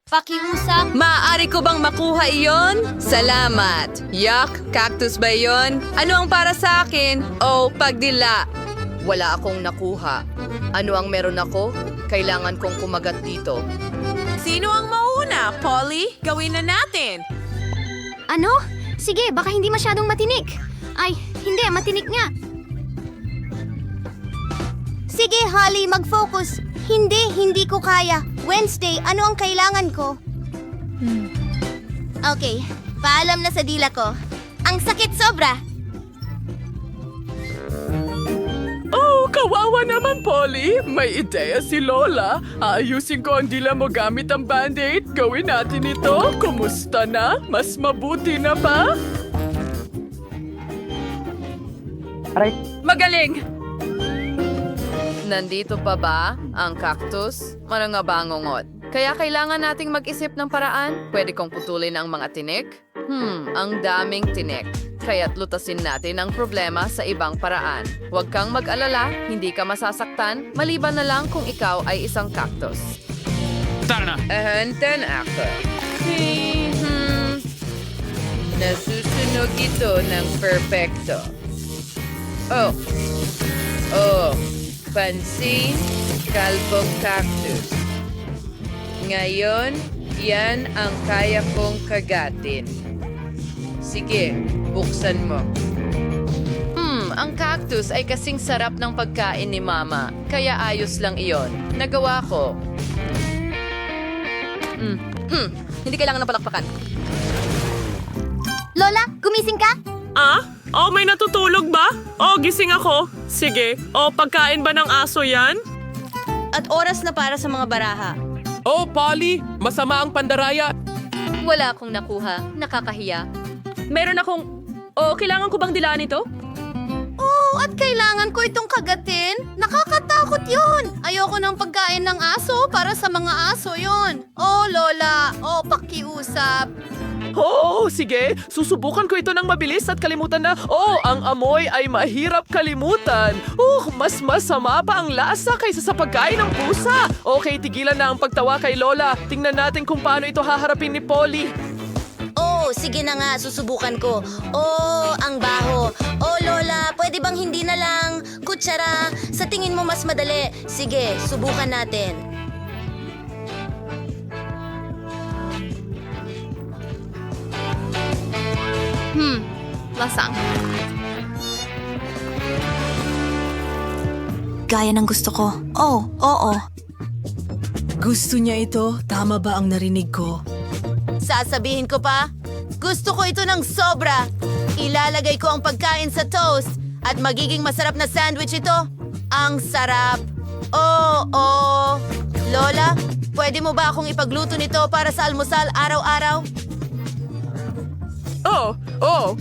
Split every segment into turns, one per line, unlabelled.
Pakiusap.
Maaari ko bang makuha iyon? Salamat. Yuck, cactus ba iyon? Ano ang para sa akin? Oh, pagdila. Wala akong nakuha. Ano ang meron ako? Kailangan kong kumagat dito.
Sino ang mauna? Polly, gawin na natin.
Ano? Sige, baka hindi masyadong matinik. Ay, hindi, matinik nga. Sige, Holly, mag-focus. Hindi ko kaya. Wednesday, ano ang kailangan ko? Okay, paalam na sa dila ko. Ang sakit sobra.
Oh, kawawa naman, Polly. May ideya si Lola. Ayusin ko ang dila mo gamit ang Band-Aid. Gawin natin ito. Kumusta na? Mas mabuti na ba?
Magaling! Nandito pa ba ang cactus? Marangabangongot. Kaya kailangan nating mag-isip ng paraan. Pwede kong putulin ang mga tinik? Ang daming tinik. Kaya't lutasin natin ang problema sa ibang paraan. Huwag kang mag-alala, hindi ka masasaktan, maliban na lang kung ikaw ay isang cactus.
Tara na!
Ahantan ako. Nasusunog ito ng perfecto. Oh, pansin, kalbong cactus. Ngayon, yan ang kaya kong kagatin. Sige, buksan mo. Ang cactus ay kasing sarap ng pagkain ni Mama, kaya ayos lang iyon. Nagawa ko. Hindi kailangan ng palakpakan.
Lola, gumising ka?
Ah? Oh, may natutulog ba? Oh, gising ako. Sige. Oh, pagkain ba ng aso yan?
At oras na para sa mga baraha.
Oh, Polly. Masama ang pandaraya.
Wala akong nakuha. Nakakahiya.
Meron akong... kailangan ko bang dilaan ito?
Oo, at kailangan ko itong kagatin. Nakakatakot yun. Ayoko ng pagkain ng aso para sa mga aso yun. Oh, Lola. Oh, pakiusap.
Oh, sige. Susubukan ko ito ng mabilis at kalimutan na. Oh, ang amoy ay mahirap kalimutan. Mas masama pa ang lasa kaysa sa pagkain ng pusa. Okay, tigilan na ang pagtawa kay Lola. Tingnan natin kung paano ito haharapin ni Polly.
Oh, sige na nga, susubukan ko. Oh, ang baho. Oh, Lola, pwede bang hindi na lang? Kutsara, sa tingin mo mas madali. Sige, subukan natin.
Lasang.
Gaya ng gusto ko. Oh, oo.
Gusto niya ito? Tama ba ang narinig ko?
Sasabihin ko pa, gusto ko ito ng sobra. Ilalagay ko ang pagkain sa toast at magiging masarap na sandwich ito. Ang sarap. Oh. Lola, pwede mo ba akong ipagluto nito para sa almusal araw-araw?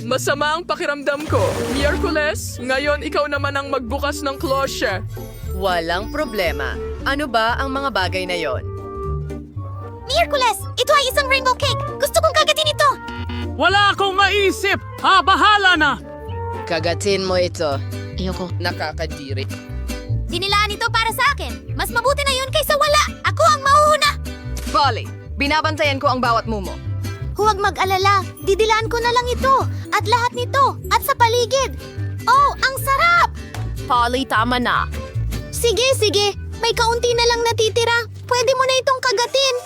Masama ang pakiramdam ko. Miyerkules, ngayon ikaw naman ang magbukas ng klosya.
Walang problema. Ano ba ang mga bagay na yon?
Miyerkules, ito ay isang rainbow cake. Gusto kong kagatin ito.
Wala akong maisip! Bahala na!
Kagatin mo ito.
Ayoko.
Nakakadiri.
Dinilaan ito para sa akin. Mas mabuti na yun kaysa wala. Ako ang mauuna.
Polly, binabantayan ko ang bawat mumo.
Huwag mag-alala. Didilaan ko na lang ito. At lahat nito. At sa paligid. Oh, ang sarap!
Polly, tama na.
Sige. May kaunti na lang natitira. Pwede mo na itong kagatin.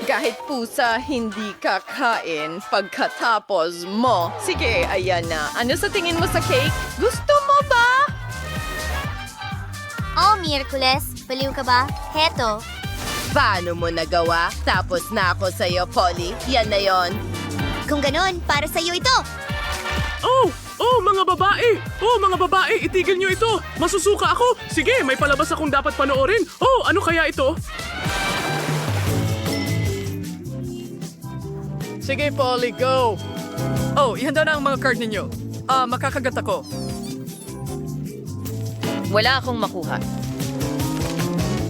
Kahit pusa, hindi kakain pagkatapos mo. Sige, ayan na. Ano sa tingin mo sa cake? Gusto mo ba?
Oh, Miyerkules. Baliw ka ba? Heto.
Paano mo nagawa? Tapos na ako sa'yo, Polly. Yan na yon.
Kung ganun, para sa'yo ito.
Mga babae! Mga babae, itigil niyo ito! Masusuka ako! Sige, may palabas akong dapat panoorin. Ano kaya ito? Sige, Polly, go! Ihanda na ang mga card ninyo. Makakagat ako.
Wala akong makuha.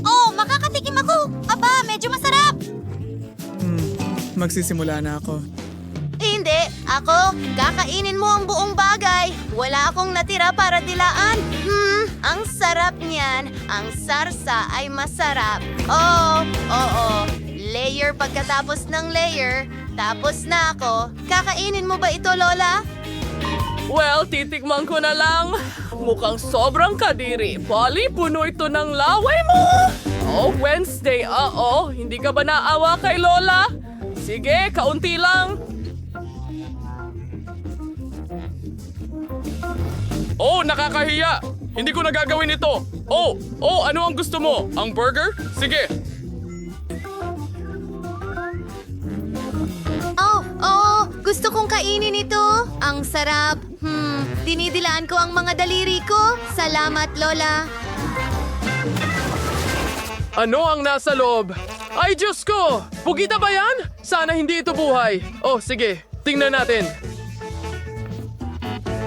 Oh, makakatikim ako. Aba, medyo masarap.
Magsisimula na ako.
Hindi, ako, kakainin mo ang buong bagay. Wala akong natira para dilaan. Ang sarap niyan. Ang sarsa ay masarap. Oo. layer pagkatapos ng layer. Tapos na ako. Kakainin mo ba ito, Lola?
Well, titikman ko na lang. Mukhang sobrang kadiri. Polly, puno ito ng laway mo! Oh, Wednesday, hindi ka ba naawa kay Lola? Sige, kaunti lang.
Oh, nakakahiya! Hindi ko nagagawin ito! Ano ang gusto mo? Ang burger? Sige!
Gusto kong kainin ito. Ang sarap. Dinidilaan ko ang mga daliri ko. Salamat, Lola.
Ano ang nasa loob? Ay, Diyos ko! Pugita ba yan? Sana hindi ito buhay. Oh, sige. Tingnan natin.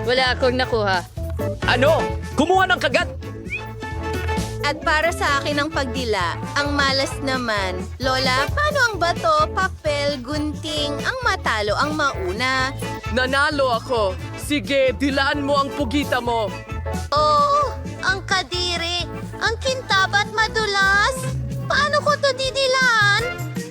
Wala akong nakuha.
Ano? Kumuha ng kagat?
At para sa akin ang pagdila, ang malas naman. Lola, paano ang bato, papel, gunting, ang matalo, ang mauna?
Nanalo ako. Sige, dilaan mo ang pugita mo.
Oh, ang kadiri, ang kintab at madulas. Paano ko to didilaan?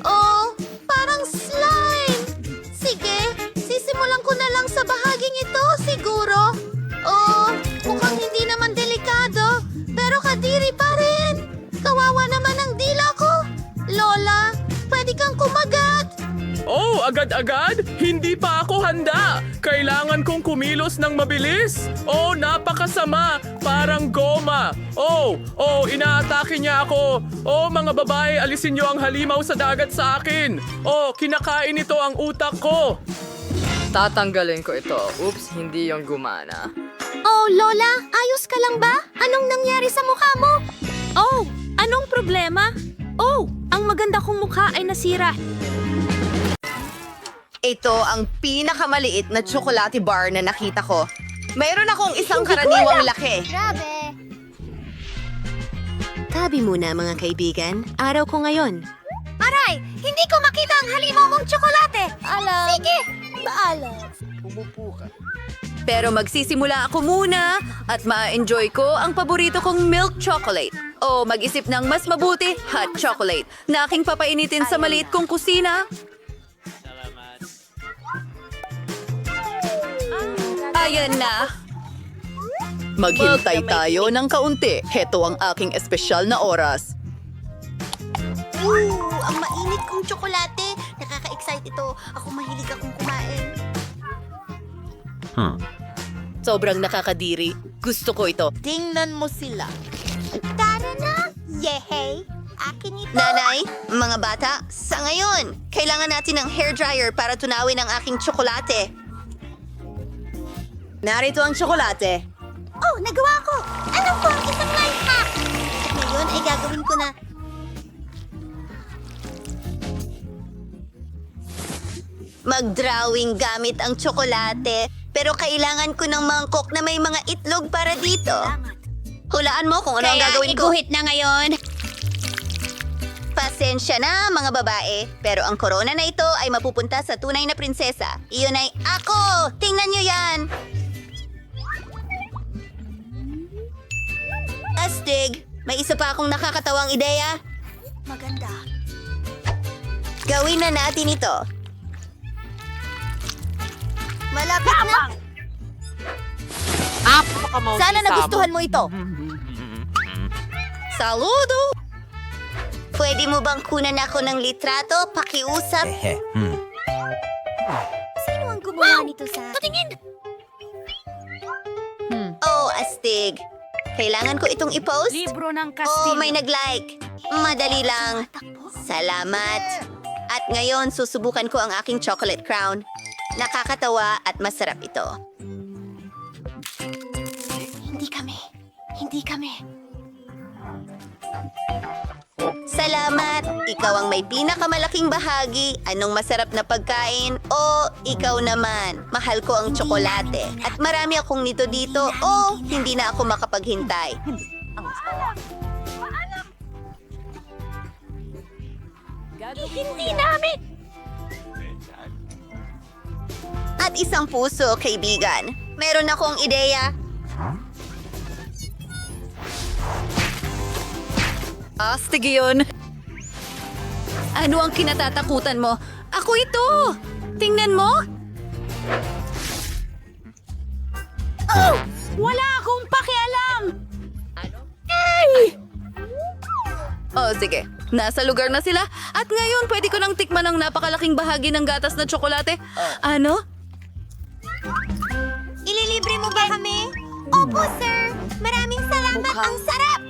Oh, parang slime. Sige, sisimulan ko na lang sa bahaging ito, siguro. Oh, mukhang hindi naman delikado. Pero kadiri pa rin. Kawawa naman ang dila ko. Lola, pwede kang kumagat.
Oh, agad-agad? Hindi pa ako handa. Kailangan kong kumilos ng mabilis. Oh, napakasama. Parang goma. Inaatake niya ako. Oh, mga babae, alisin niyo ang halimaw sa dagat sa akin. Oh, kinakain ito ang utak ko.
Tatanggalin ko ito. Oops, hindi yung gumana.
Oh, Lola, ayos ka lang ba? Anong nangyari sa mukha mo?
Oh, anong problema? Oh, ang maganda kong mukha ay nasira.
Ito ang pinakamaliit na chocolate bar na nakita ko. Mayroon akong isang karaniwang laki.
Grabe.
Tabi muna mga kaibigan. Araw ko ngayon.
Aray, hindi ko makita ang halimaw mong tsokolate. Alam. Sige, paalam.
Pero magsisimula ako muna at ma-enjoy ko ang paborito kong milk chocolate. O mag-isip ng mas mabuti, hot chocolate, na aking papainitin sa maliit kong kusina. Ayan na. Maghintay tayo ng kaunti. Heto ang aking espesyal na oras.
Ang mainit kong tsokolate. Nakaka-excite ito. Ako mahilig akong kumain.
Sobrang nakakadiri. Gusto ko ito.
Tingnan mo sila. Tara na! Yehey! Akin ito!
Nanay, mga bata, sa ngayon, kailangan natin ng hairdryer para tunawin ang aking tsokolate. Narito ang tsokolate.
Oh, nagawa ko! Ano po ang isang life hack? At ngayon ay gagawin ko na.
Mag-drawing gamit ang tsokolate. Pero kailangan ko ng mangkok na may mga itlog para dito. Hulaan mo kung ano ang gagawin ko.
iguhit na ngayon.
Pasensya na, mga babae. Pero ang korona na ito ay mapupunta sa tunay na prinsesa. Iyon ay ako! Tingnan nyo yan! Astig, may isa pa akong nakakatawang ideya.
Maganda.
Gawin na natin ito.
Malapit na. Sana nagustuhan mo ito.
Saludo! Pwede mo bang kunan ako ng litrato? Pakiusap.
Sino ang gumawa nito sa... Patingin!
Oh, astig. Kailangan ko itong i-post?
Libro ng
Oh,
Kastilyo.
may nag-like. Madali lang. Salamat. At ngayon, susubukan ko ang aking chocolate crown. Nakakatawa at masarap ito.
Hindi kami.
Salamat! Ikaw ang may pinakamalaking bahagi. Anong masarap na pagkain? O, ikaw naman. Mahal ko ang tsokolate. At marami akong nito dito. O, hindi na ako makapaghintay.
Hindi namin!
At isang puso, kaibigan. Meron akong ideya. Astig yun.
Ano ang kinatatakutan mo? Ako ito! Tingnan mo! Oh! Wala akong pakialam!
Oh, sige. Nasa lugar na sila. At ngayon, pwede ko nang tikman ang napakalaking bahagi ng gatas na tsokolate. Ano?
Ililibre mo ba kami? Opo, sir. Maraming salamat. Ang sarap!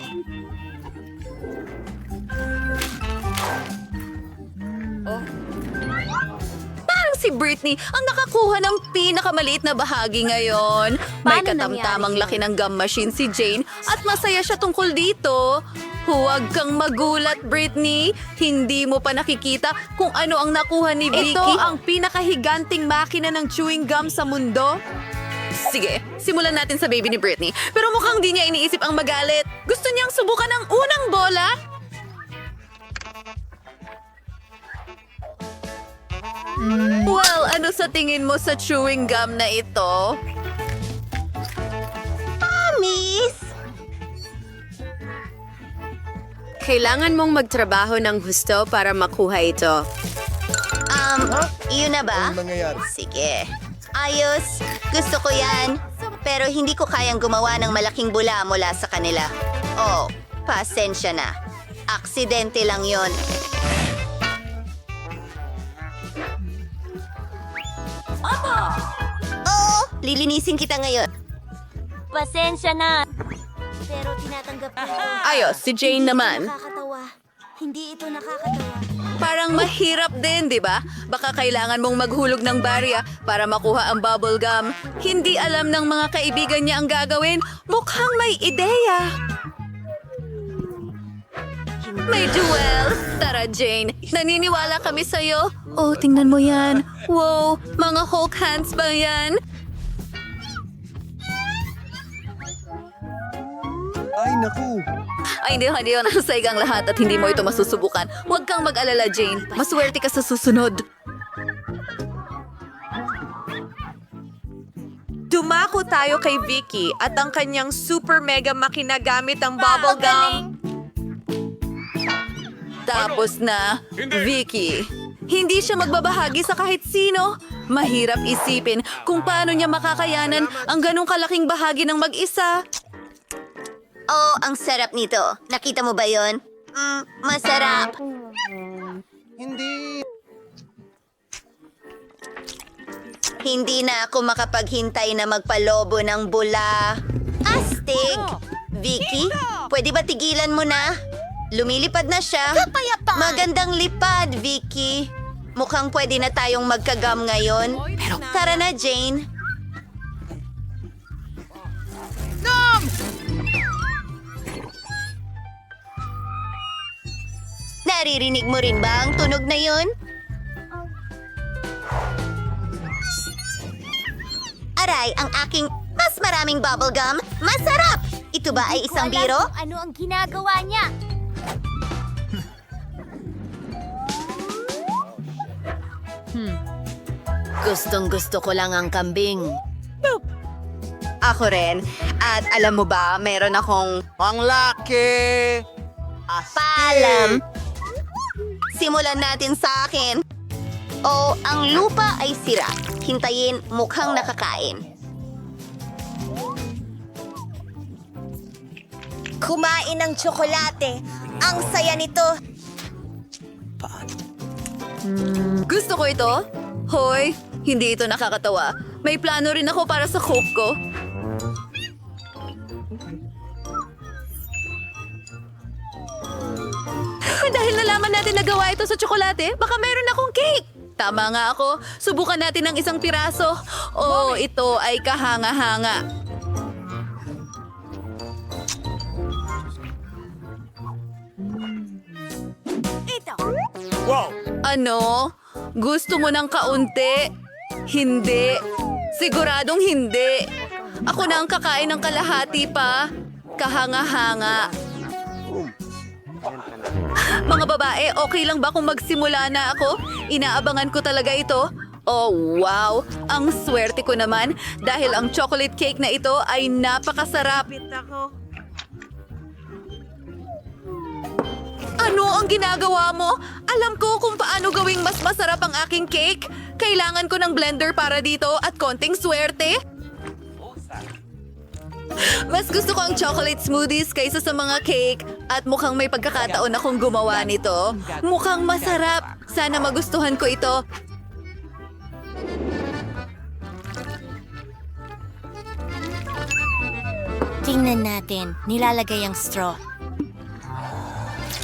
Parang si Britney ang nakakuha ng pinakamaliit na bahagi ngayon. May
Paano
katamtamang
nangyari
laki ng gum machine si Jane at masaya siya tungkol dito. Huwag kang magulat, Britney. Hindi mo pa nakikita kung ano ang nakuha ni Vicky.
Ito ang pinakahiganting makina ng chewing gum sa mundo.
Sige, simulan natin sa baby ni Britney. Pero mukhang di niya iniisip ang magalit. Gusto niyang subukan ang unang bola. Well, ano sa tingin mo sa chewing gum na ito?
Miss!
Kailangan mong magtrabaho ng husto para makuha ito.
Yun na ba? Sige. Ayos. Gusto ko yan. Pero hindi ko kayang gumawa ng malaking bula mula sa kanila. Oh, pasensya na. Aksidente lang yon. Oo, lilinisin kita ngayon.
Pasensya na. Pero tinatanggap ko ito.
Ayos, si Jane naman.
Nakakatawa. Hindi ito nakakatawa.
Parang mahirap din, di ba? Baka kailangan mong maghulog ng barya para makuha ang bubble gum. Hindi alam ng mga kaibigan niya ang gagawin. Mukhang may ideya. May jewel. Tara, Jane. Naniniwala kami sa'yo. Oh, tingnan mo yan. Wow, mga Hulk hands ba yan? Ay, hindi ko nasasayag ang lahat at hindi mo ito masusubukan. Huwag kang mag-alala, Jane. Maswerte ka sa susunod.
Dumako tayo kay Vicky at ang kanyang super mega makina gamit ang bubble gum.
Tapos na, Vicky. Hindi siya magbabahagi sa kahit sino. Mahirap isipin kung paano niya makakayanan ang ganong kalaking bahagi ng mag-isa.
Oh, ang sarap nito. Nakita mo ba yon? Masarap. Hindi na ako makapaghintay na magpalobo ng bula. Astig! Vicky, pwede ba tigilan mo na? Lumilipad na siya. Magandang lipad, Vicky. Mukhang pwede na tayong magkagam ngayon. Pero tara na, Jane. Naririnig mo rin ba ang tunog na yun? Aray, ang aking mas maraming bubblegum. Masarap! Ito ba ay isang biro?
Ano ang ginagawa niya?
Gustong-gusto ko lang ang kambing.
Ako rin. At alam mo ba, meron akong...
Paalam! Simulan natin sa akin. Oh, ang lupa ay sira. Hintayin, mukhang nakakain. Kumain ng tsokolate. Ang saya nito.
Gusto ko ito. Hoy, hindi ito nakakatawa. May plano rin ako para sa Coke ko. Dahil nalaman natin na gawa ito sa tsokolate, baka meron akong cake. Tama nga ako. Subukan natin ng isang piraso. Oh, ito ay kahanga-hanga. Ano? Gusto mo ng kaunti? Hindi. Siguradong hindi. Ako na ang kakain ng kalahati pa. Kahanga-hanga. Mga babae, okay lang ba kung magsimula na ako? Inaabangan ko talaga ito. Oh, wow! Ang swerte ko naman dahil ang chocolate cake na ito ay napakasarap. Ano ang ginagawa mo?
Alam ko kung paano gawing mas masarap ang aking cake. Kailangan ko ng blender para dito at konting swerte. Mas gusto ko ang chocolate smoothies kaysa sa mga cake at mukhang may pagkakataon akong gumawa nito. Mukhang masarap. Sana magustuhan ko ito.
Tingnan natin. Nilalagay ang straw.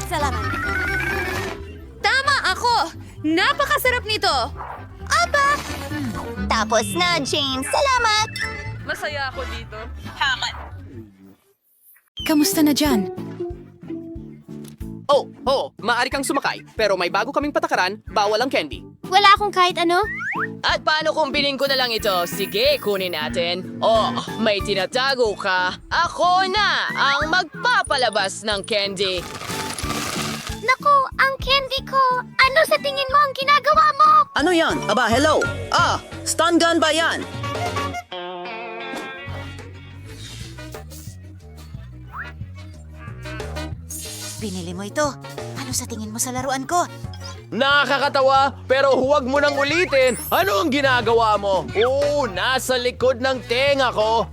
Salamat.
Tama ako! Napakasarap nito! Aba!
Tapos na, Jane. Salamat!
Masaya ako dito.
Kamusta na dyan?
Oh, maaari kang sumakay. Pero may bago kaming patakaran, bawal ang candy.
Wala akong kahit ano.
At paano kung bilhin ko na lang ito? Sige, kunin natin. Oh, may tinatago ka. Ako na ang magpapalabas ng candy.
Naku, ang candy ko! Ano sa tingin mo ang ginagawa mo?
Ano yan? Aba, hello! Stun gun ba yan?
Binili mo ito. Ano sa tingin mo sa laruan ko?
Nakakatawa, pero huwag mo nang ulitin. Ano ang ginagawa mo? Oh, nasa likod ng tenga ko.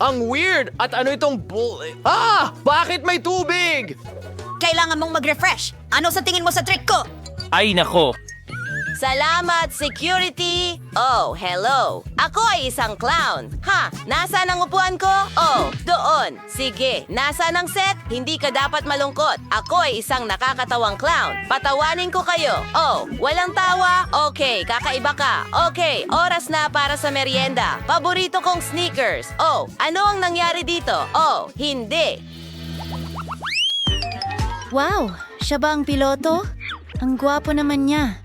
Ang weird. At ano itong bakit may tubig?
Kailangan mong mag-refresh. Ano sa tingin mo sa trick ko?
Ay nako.
Salamat, security! Oh, hello! Ako ay isang clown. Ha? Nasaan ang upuan ko? Oh, doon. Sige, nasaan ang set? Hindi ka dapat malungkot. Ako ay isang nakakatawang clown. Patawanin ko kayo. Oh, walang tawa? Okay, kakaiba ka. Okay, oras na para sa merienda. Paborito kong sneakers. Oh, ano ang nangyari dito? Oh, hindi.
Wow! Siya ba ang piloto? Ang gwapo naman niya.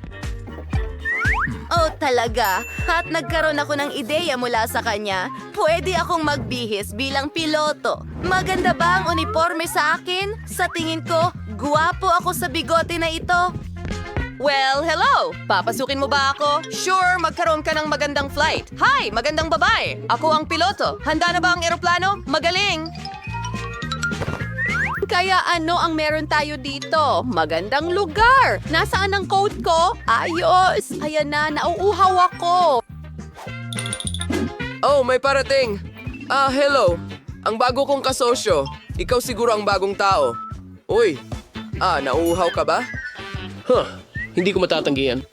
Oh, talaga? At nagkaroon ako ng ideya mula sa kanya. Pwede akong magbihis bilang piloto. Maganda ba ang uniforme sa akin? Sa tingin ko, guwapo ako sa bigote na ito. Well, hello! Papasukin mo ba ako? Sure, magkaroon ka ng magandang flight. Hi, magandang babae. Ako ang piloto. Handa na ba ang eroplano? Magaling!
Kaya ano ang meron tayo dito? Magandang lugar! Nasaan ang coat ko? Ayos! Ayan na, nauuhaw ako!
Oh, may parating. Hello. Ang bago kong kasosyo. Ikaw siguro ang bagong tao. Uy, nauuhaw ka ba?
Hindi ko matatanggihan.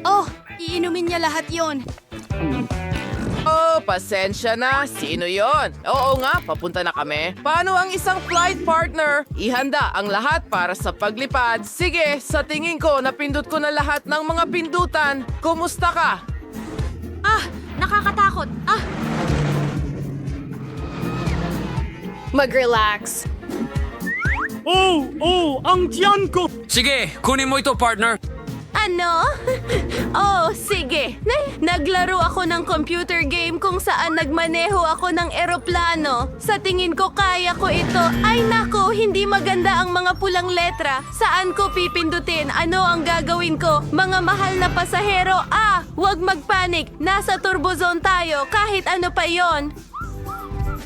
Oh, iinumin niya lahat yon.
Oh, pasensya na. Sino yon? Oo nga, papunta na kami. Paano ang isang flight partner? Ihanda ang lahat para sa paglipad. Sige, sa tingin ko, napindot ko na lahat ng mga pindutan. Kumusta ka?
Nakakatakot!
Mag-relax.
Ang tiyan ko! Sige, kunin mo ito, partner.
Ano? Oh, sige. Naglaro ako ng computer game kung saan nagmaneho ako ng eroplano. Sa tingin ko kaya ko ito. Ay nako, hindi maganda ang mga pulang letra. Saan ko pipindutin? Ano ang gagawin ko? Mga mahal na pasahero, huwag magpanik. Nasa turbo zone tayo, kahit ano pa yon.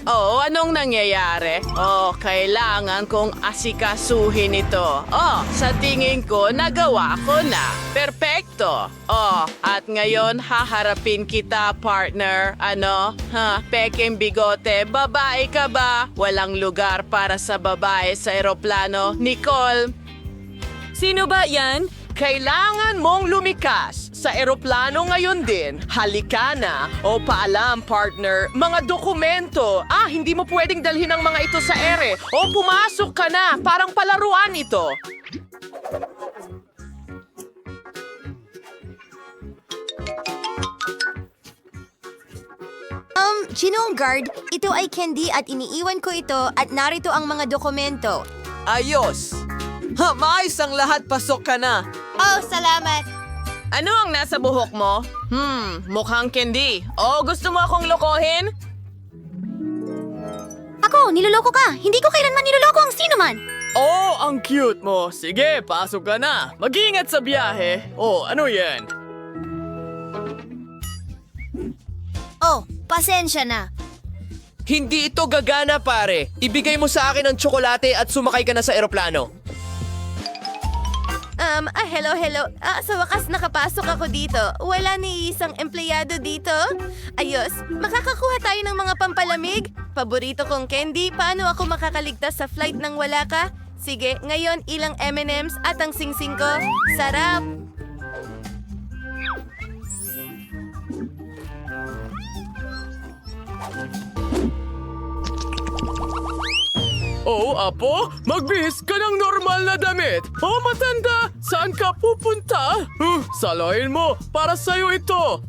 Oh, anong nangyayari? Oh, kailangan kong asikasuhin ito. Oh, sa tingin ko, nagawa ko na. Perpekto. Oh, at ngayon, haharapin kita, partner. Ano? Peking bigote, babae ka ba? Walang lugar para sa babae sa eroplano. Nicole,
Sino ba yan?
Kailangan mong lumikas sa eroplano ngayon din. Halika na. O paalam, partner. Mga dokumento. Hindi mo pwedeng dalhin ang mga ito sa ere. O pumasok ka na. Parang palaruan ito.
Ginoong guard, ito ay candy at iniiwan ko ito at narito ang mga dokumento.
Ayos. Maayos ang lahat, pasok ka na.
Oh, salamat!
ano ang nasa buhok mo? Mukhang candy. Oh, gusto mo akong lokohin?
Ako, niloloko ka! Hindi ko kailanman niloloko ang sino man!
Oh, ang cute mo. Sige, pasok ka na. Mag-ingat sa biyahe. Oh, ano yan?
Oh, pasensya na.
Hindi ito gagana, pare. Ibigay mo sa akin ang tsokolate at sumakay ka na sa eroplano.
Hello. Sa wakas nakapasok ako dito. Wala ni isang empleyado dito. Ayos, makakakuha tayo ng mga pampalamig? Paborito kong candy, paano ako makakaligtas sa flight nang wala ka? Sige, ngayon ilang M&M's at ang singsing ko. Sarap!
Oh, Apo, magbihis ka ng normal na damit. Oh, matanda, saan ka pupunta? Salahin mo, para sa'yo ito.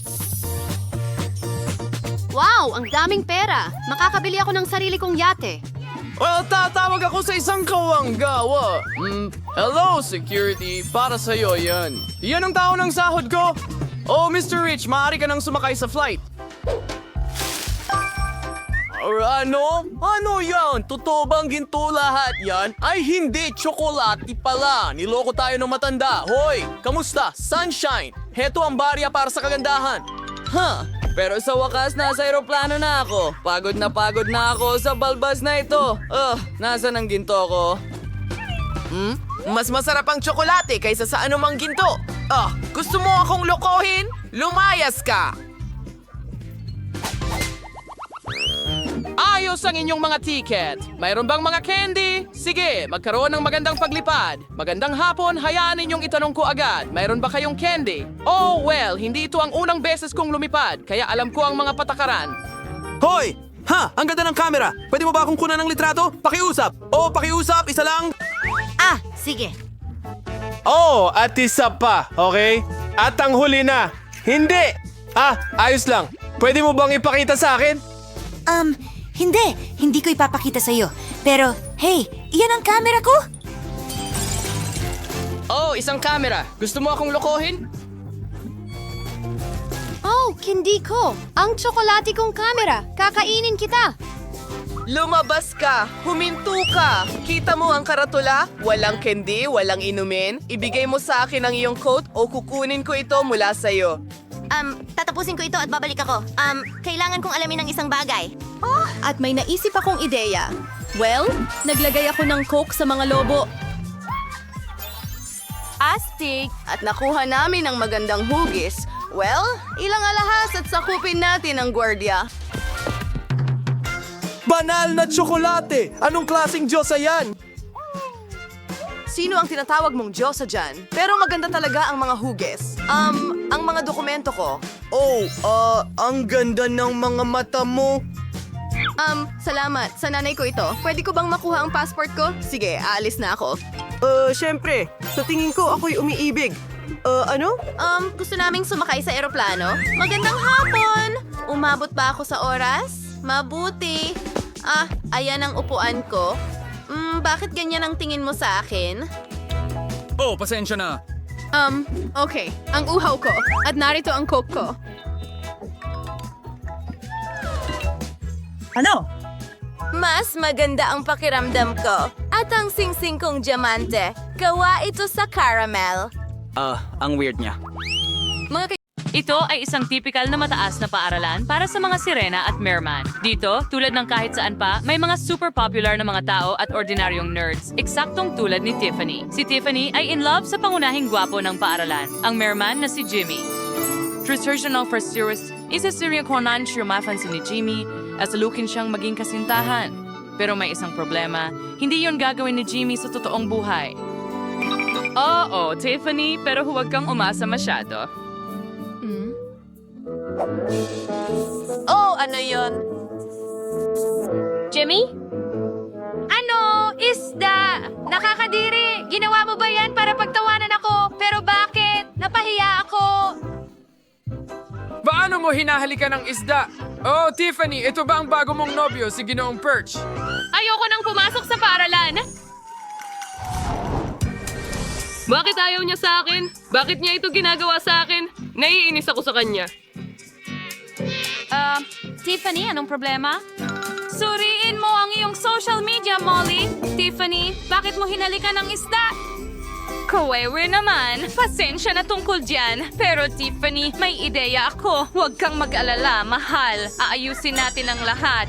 Wow, ang daming pera. Makakabili ako ng sarili kong yate.
Well, tatawag ako sa isang kawanggawa. Hello, security. Para sa'yo yan. Yan ang tao ng sahod ko. Oh, Mr. Rich, maaari ka nang sumakay sa flight. Ano? Ano yan? Totoo bang ginto lahat yan? Ay hindi, tsokolate pala. Niloko tayo ng matanda. Hoy, kamusta? Sunshine. Heto ang barya para sa kagandahan. Pero sa wakas, nasa aeroplano na ako. Pagod na ako sa balbas na ito. Nasaan ang ginto ko?
Mas masarap ang tsokolate kaysa sa anumang ginto. Gusto mo akong lokohin? Lumayas ka!
Ayos ang inyong mga ticket. Mayroon bang mga candy? Sige, magkaroon ng magandang paglipad. Magandang hapon, hayaan ninyong itanong ko agad. Mayroon ba kayong candy? Oh, well, hindi ito ang unang beses kong lumipad, kaya alam ko ang mga patakaran.
Hoy! Ang ganda ng camera. Pwede mo ba akong kunan ng litrato? Pakiusap. Pakiusap. Isa lang.
Sige.
Oh, at isa pa, okay? At ang huli na. Hindi! Ayos lang. Pwede mo bang ipakita sa akin?
Hindi ko ipapakita sa'yo. Pero, hey, iyan ang camera ko?
Oh, isang camera. Gusto mo akong lokohin?
Oh, hindi ko. Ang tsokolate kong camera. Kakainin kita.
Lumabas ka. Huminto ka. Kita mo ang karatula? Walang candy, walang inumin. Ibigay mo sa akin ang iyong coat o kukunin ko ito mula sa'yo.
Tatapusin ko ito at babalik ako. Kailangan kong alamin ng isang bagay.
At may naisip akong ideya. Well, naglagay ako ng coke sa mga lobo.
Astig! At nakuha namin ang magandang hugis. Well, ilang alahas at sakupin natin ang gwardiya.
Banal na tsokolate! Anong klaseng Diyosa yan?
Sino ang tinatawag mong Diyosa dyan? Pero maganda talaga ang mga hugis. Ang mga dokumento ko. Ang ganda ng mga mata mo.
Salamat. Sa nanay ko ito. Pwede ko bang makuha ang passport ko? Sige, aalis na ako.
Syempre. Sa tingin ko, ako'y umiibig. Ano?
Gusto naming sumakay sa eroplano. Magandang hapon! Umabot ba ako sa oras? Mabuti. Ayan ang upuan ko. Bakit ganyan ang tingin mo sa akin?
Oh, pasensya na.
Okay. Ang uhaw ko. At narito ang coke ko.
Ano?
Mas maganda ang pakiramdam ko. At ang singsing kong diamante. Gawa ito sa caramel.
Ang weird niya.
Ito ay isang typical na mataas na paaralan para sa mga sirena at merman. Dito, tulad ng kahit saan pa, may mga super popular na mga tao at ordinaryong nerds, eksaktong tulad ni Tiffany. Si Tiffany ay in love sa pangunahing gwapo ng paaralan, ang merman na si Jimmy. Traditional first series, isa siryakonan siya mafansin ni Jimmy at salukin siyang maging kasintahan. Pero may isang problema, hindi yon gagawin ni Jimmy sa totoong buhay. Oo, Tiffany, pero huwag kang umasa masyado.
Ano yon?
Jimmy? Ano? Isda! Nakakadiri! Ginawa mo ba yan para pagtawanan ako? Pero bakit? Napahiya ako!
Paano mo hinahalikan ng isda? Oh, Tiffany, ito ba ang bago mong nobyo, si Ginoong Perch?
Ayoko nang pumasok sa paaralan! Bakit ayaw niya sa akin? Bakit niya ito ginagawa sa akin? Naiinis ako sa kanya. Tiffany, anong problema? Suriin mo ang iyong social media, Molly. Tiffany, bakit mo hinalikan ang isda? Kawewe naman. Pasensya na tungkol dyan. Pero Tiffany, may ideya ako. Huwag kang mag-alala, mahal. Aayusin natin ang lahat.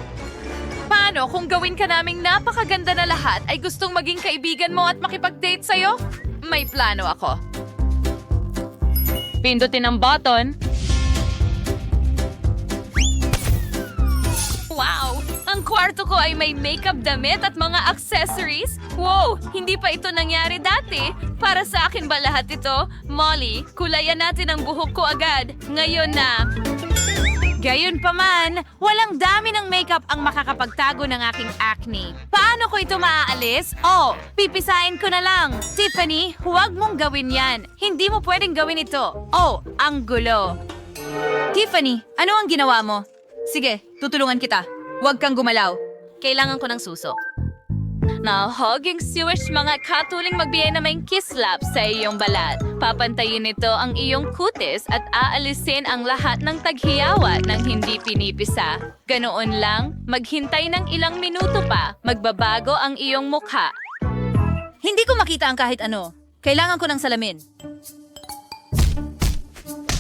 Paano kung gawin ka naming napakaganda na lahat ay gustong maging kaibigan mo at makipag-date sa'yo?
may plano ako.
Pindutin ang button.
Wow! Ang kwarto ko ay may makeup damit at mga accessories. Wow! Hindi pa ito nangyari dati. Para sa akin ba lahat ito? Molly, kulayan natin ang buhok ko agad. Ngayon na. Gayon pa man, walang dami ng makeup ang makakapagtago ng aking acne. Paano ko ito maaalis? Oh, pipisain ko na lang. Tiffany, huwag mong gawin yan. Hindi mo pwedeng gawin ito. Oh, ang gulo. Tiffany, ano ang ginawa mo? Sige, tutulungan kita. Huwag kang gumalaw. Kailangan ko ng suso. Nahoging siwish mga katuling magbigay na may kislap sa iyong balat. Papantayin nito ang iyong kutis at aalisin ang lahat ng taghiyawa ng hindi pinipisa. Ganoon lang, maghintay ng ilang minuto pa, magbabago ang iyong mukha.
Hindi ko makita ang kahit ano. Kailangan ko ng salamin.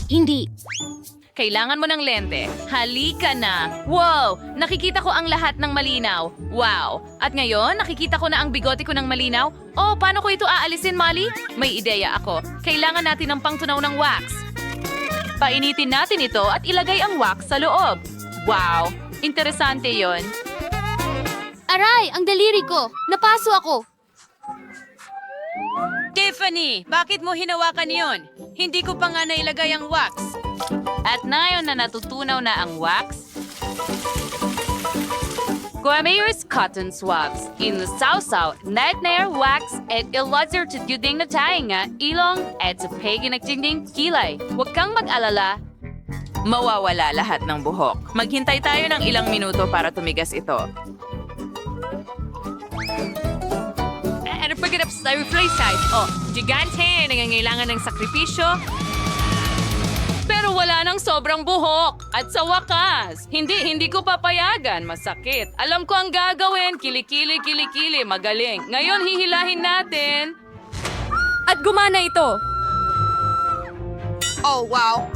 Hindi.
Kailangan mo ng lente. Halika na. Wow! Nakikita ko ang lahat ng malinaw. Wow! At ngayon, nakikita ko na ang bigote ko ng malinaw. Oh, paano ko ito aalisin, Molly? May ideya ako. Kailangan natin ng pangtunaw ng wax. Painitin natin ito at ilagay ang wax sa loob. Wow! Interesante yon.
Aray, ang daliri ko. Napaso ako.
Tiffany, bakit mo hinawakan yon? Hindi ko pa nga nailagay ang wax.
At ngayon na natutunaw na ang wax, Guamayers cotton swabs. Inusawsaw, nightmare wax at ilazar to duding na tainga, ilong at sa paginagtingding kilay. Huwag kang mag-alala. Mawawala lahat ng buhok. Maghintay tayo ng ilang minuto para tumigas ito.
Ano pagkatap sa replay side? Oh, gigante, nangangailangan ng sakripisyo. Pero wala nang sobrang buhok. At sa wakas, hindi ko papayagan. Masakit. Alam ko ang gagawin. Kilikili, kilikili. Magaling. Ngayon, hihilahin natin.
At gumana ito.
Oh, wow.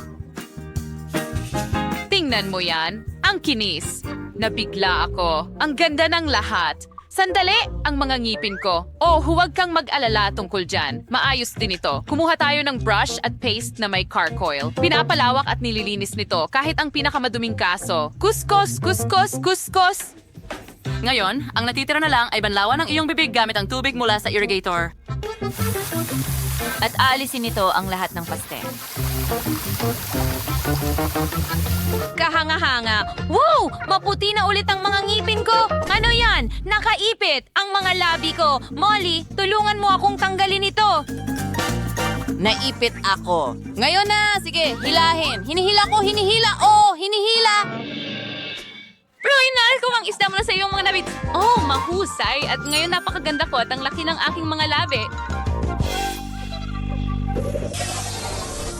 Tingnan mo yan. Ang kinis. Nabigla ako. Ang ganda ng lahat. Sandali! Ang mga ngipin ko. Oh, huwag kang mag-alala tungkol dyan. Maayos din ito. Kumuha tayo ng brush at paste na may car coil. Pinapalawak at nililinis nito kahit ang pinakamaduming kaso. Kuskos, kuskos, kuskos! Ngayon, ang natitira na lang ay banlawan ng iyong bibig gamit ang tubig mula sa irrigator.
At aalisin nito ang lahat ng paste.
Kahanga-hanga. Wow! Maputi na ulit ang mga ngipin ko. Ano yan? Nakaipit ang mga labi ko. Molly, tulungan mo akong tanggalin ito.
Naipit ako. Ngayon na, sige, hilahin. Hinihila ko, hinihila. Oh, hinihila.
Roynal, kung ang isda mo na sa iyong mga labi. Oh, mahusay. At ngayon napakaganda ko at ang laki ng aking mga labi.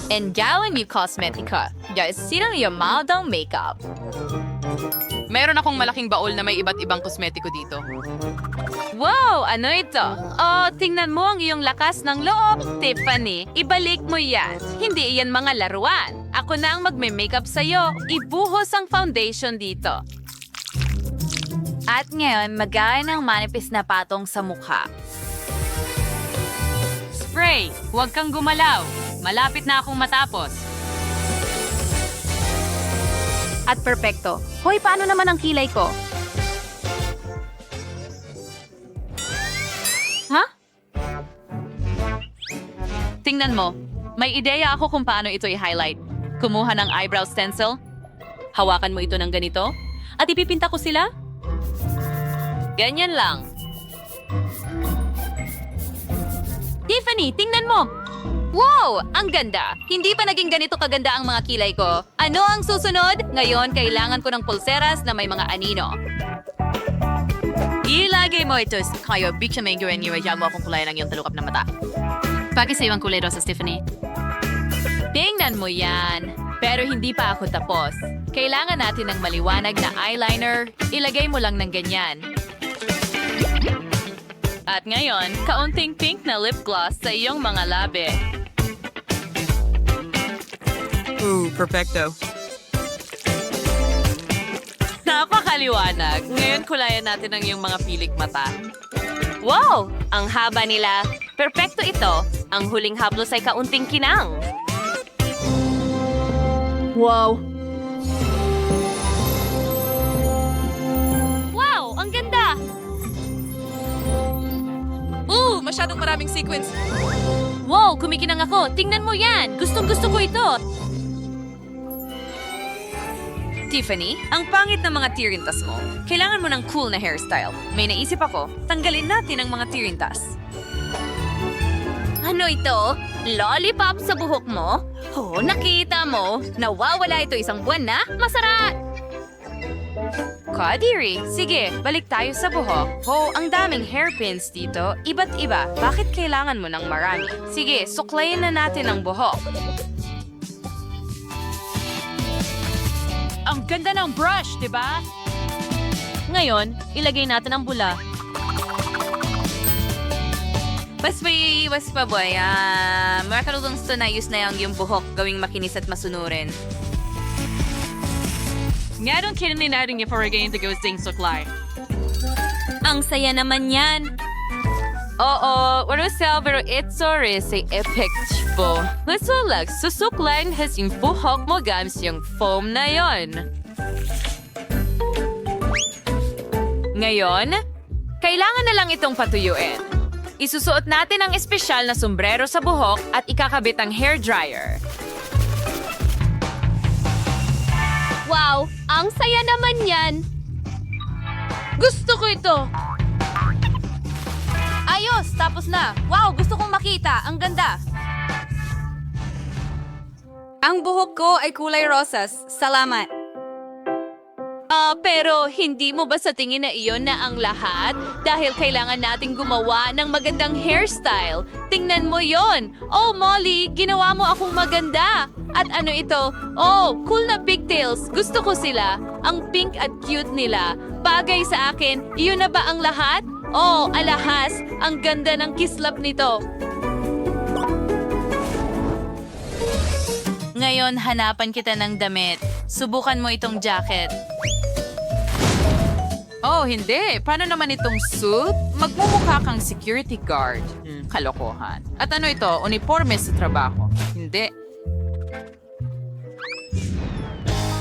And gawin niyo cosmetica. Guys, sino yung maldang makeup? Meron akong malaking baul na may iba't ibang kosmetiko dito. Wow! Ano ito? Oh, tingnan mo ang iyong lakas ng loob, Tiffany. Ibalik mo yan. Hindi iyan mga laruan. Ako na ang magme-makeup sa'yo. Ibuhos ang foundation dito.
At ngayon, magaya ng manipis na patong sa mukha.
Spray, huwag kang gumalaw. Malapit na akong matapos.
At perpekto. Hoy, paano naman ang kilay ko?
Ha? Tingnan mo. May ideya ako kung paano ito i-highlight. Kumuha ng eyebrow stencil. Hawakan mo ito ng ganito. At ipipinta ko sila. Ganyan lang. Tiffany, tingnan mo! Wow! Ang ganda! Hindi pa naging ganito kaganda ang mga kilay ko. Ano ang susunod? Ngayon, kailangan ko ng pulseras na may mga anino. Ilagay mo ito sa kayo. Big siya may gawin niyo. Mo akong kulay ng iyong talukap na mata. Pag-isa yung kulay sa Tiffany. Tingnan mo yan. Pero hindi pa ako tapos. Kailangan natin ng maliwanag na eyeliner. Ilagay mo lang ng ganyan. At ngayon, kaunting pink na lip gloss sa iyong mga labi.
Ooh, perfecto.
Napakaliwanag. Ngayon kulayan natin ang iyong mga pilik mata. Wow! Ang haba nila. Perpekto ito.
Ang huling haplos ay kaunting kinang.
Wow!
Wow! Ang ganda!
Masyadong maraming sequence.
Wow! Kumikinang ako! Tingnan mo yan! Gustong-gusto ko ito! Tiffany, ang pangit ng mga tirintas mo. Kailangan mo ng cool na hairstyle. May naisip ako, tanggalin natin ang mga tirintas. Ano ito? Lollipop sa buhok mo? Oh, nakita mo? Nawawala ito isang buwan na? Masarap! Kadiri, sige, balik tayo sa buhok. Oh, ang daming hairpins dito. Iba't iba. Bakit kailangan mo ng marami? Sige, suklayin na natin ang buhok. Ang ganda ng brush, di ba? Ngayon, ilagay natin ang bula. Was pa boy. Makarulong sa nayos na yung buhok gawing makinis at masunurin. Ngayon kinin natin yung paragayin to gawing suklay. Ang saya naman yan. Oo, wala siya pero it's sorry sa epektibo. Let's relax, susuklayin has yung buhok mo gamit yung foam na yon. Ngayon, kailangan na lang itong patuyuin. Isusuot natin ang espesyal na sombrero sa buhok at ikakabit ang hair dryer.
Wow! Ang saya naman yan! Gusto ko ito!
Ayos! Tapos na! Wow! Gusto kong makita! Ang ganda!
Ang buhok ko ay kulay rosas. Salamat.
Pero hindi mo ba sa tingin na iyon na ang lahat? Dahil kailangan nating gumawa ng magandang hairstyle. Tingnan mo yon. Oh, Molly, ginawa mo akong maganda. At ano ito? Oh, cool na pigtails. Gusto ko sila. Ang pink at cute nila. Bagay sa akin. Iyon na ba ang lahat? Oh, alahas. Ang ganda ng kislap nito. Ngayon, hanapan kita ng damit. Subukan mo itong jacket. Oh, hindi. Paano naman itong suit? Magmumukha kang security guard. Kalokohan. At ano ito? Uniforme sa trabaho. Hindi.